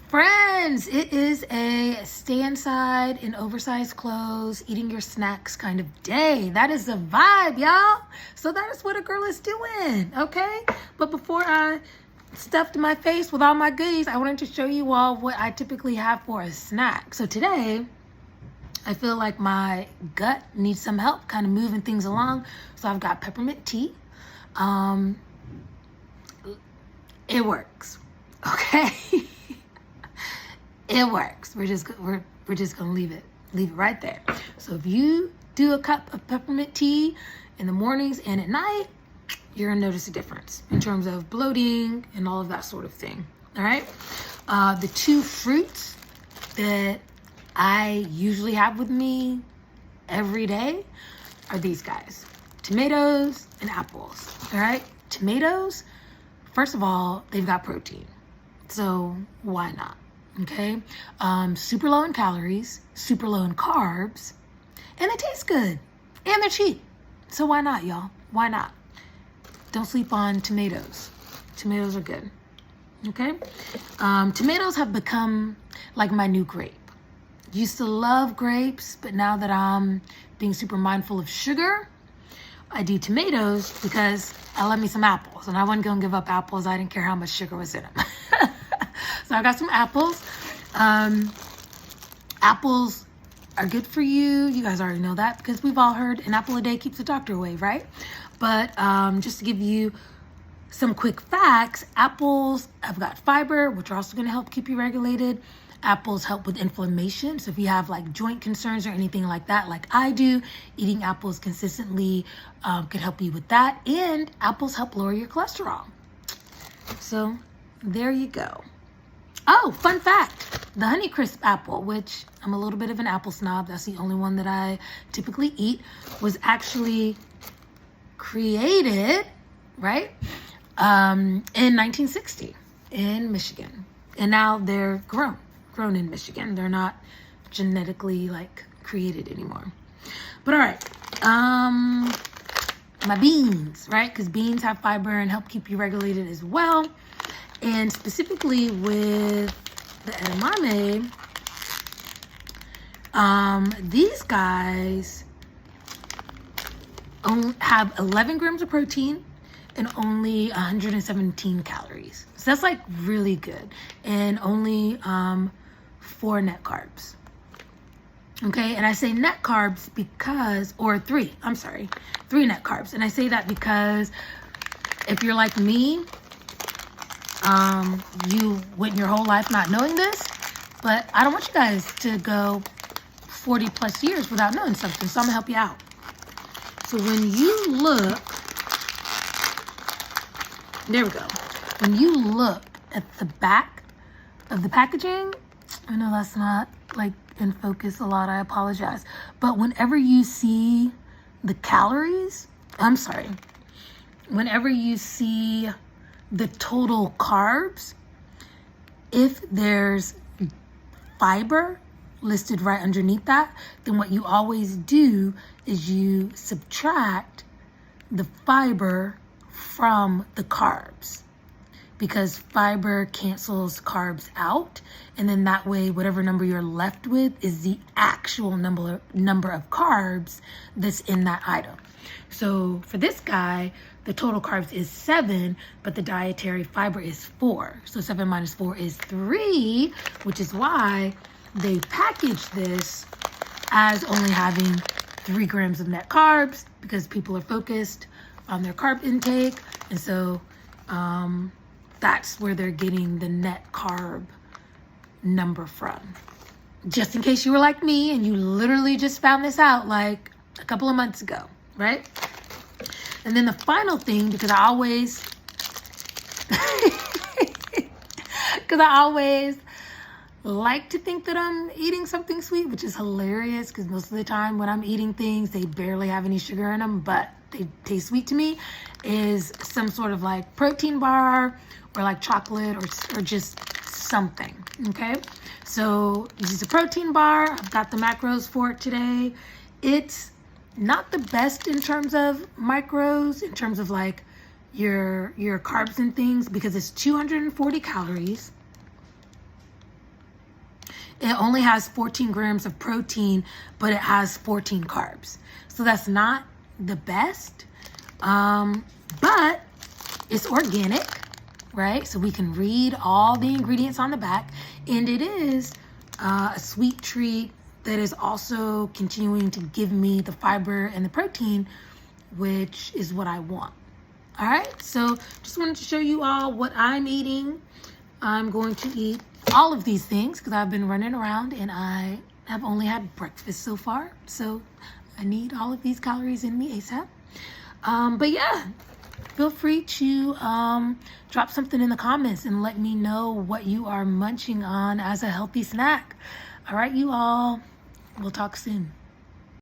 Friends, it is a stay inside in oversized clothes, eating your snacks kind of day. That is the vibe, y'all. So that is what a girl is doing, okay? But before I stuffed my face with all my goodies, I wanted to show you all what I typically have for a snack. So today, I feel like my gut needs some help kind of moving things along. So I've got peppermint tea. It works, okay? It works. We're just gonna leave it right there. So if you do a cup of peppermint tea in the mornings and at night, you're gonna notice a difference in terms of bloating and all of that sort of thing. All right. The two fruits that I usually have with me every day are these guys: tomatoes and apples. All right. Tomatoes, first of all, they've got protein, so why not? Okay, super low in calories, super low in carbs, and they taste good, and they're cheap. So why not, y'all? Why not? Don't sleep on tomatoes. Tomatoes are good. Okay, tomatoes have become like my new grape. Used to love grapes, but now that I'm being super mindful of sugar, I do tomatoes because I love me some apples, and I wasn't gonna give up apples. I didn't care how much sugar was in them. So I got some apples. Apples are good for you. You guys already know that because we've all heard an apple a day keeps the doctor away, right? But just to give you some quick facts, apples have got fiber, which are also going to help keep you regulated. Apples help with inflammation. So if you have like joint concerns or anything like that, like I do, eating apples consistently could help you with that. And apples help lower your cholesterol. So there you go. Oh, fun fact, the Honeycrisp apple, which I'm a little bit of an apple snob, that's the only one that I typically eat, was actually created, right, in 1960 in Michigan. And now they're grown in Michigan. They're not genetically like created anymore. But all right, my beans, right, because beans have fiber and help keep you regulated as well. And specifically with the edamame, these guys have 11 grams of protein and only 117 calories. So that's like really good. And only 4 net carbs. Okay, and I say net carbs because, or 3 net carbs. And I say that because if you're like me, you went your whole life not knowing this, but I don't want you guys to go 40 plus years without knowing something, so I'm gonna help you out. So when you look, there we go. When you look at the back of the packaging, I know that's not like in focus a lot, I apologize, but whenever you see the calories, whenever you see the total carbs, if there's fiber listed right underneath that, then what you always do is you subtract the fiber from the carbs, because fiber cancels carbs out, and then that way whatever number you're left with is the actual number of carbs that's in that item. So for this guy, the total carbs is 7, but the dietary fiber is 4. So 7 minus 4 is 3, which is why they package this as only having 3 grams of net carbs, because people are focused on their carb intake. And so that's where they're getting the net carb number from. Just in case you were like me and you literally just found this out like a couple of months ago, right? And then the final thing, because I always like to think that I'm eating something sweet, which is hilarious because most of the time when I'm eating things, they barely have any sugar in them, but they taste sweet to me, is some sort of like protein bar or like chocolate or just something, okay? So this is a protein bar. I've got the macros for it today. It's not the best in terms of macros, in terms of like your carbs and things, because it's 240 calories. It only has 14 grams of protein, but it has 14 carbs. So that's not the best, but it's organic, right? So we can read all the ingredients on the back, and it is a sweet treat that is also continuing to give me the fiber and the protein, which is what I want. All right, so just wanted to show you all what I'm eating. I'm going to eat all of these things because I've been running around and I have only had breakfast so far. So I need all of these calories in me ASAP. But yeah, feel free to drop something in the comments and let me know what you are munching on as a healthy snack. All right, you all, we'll talk soon.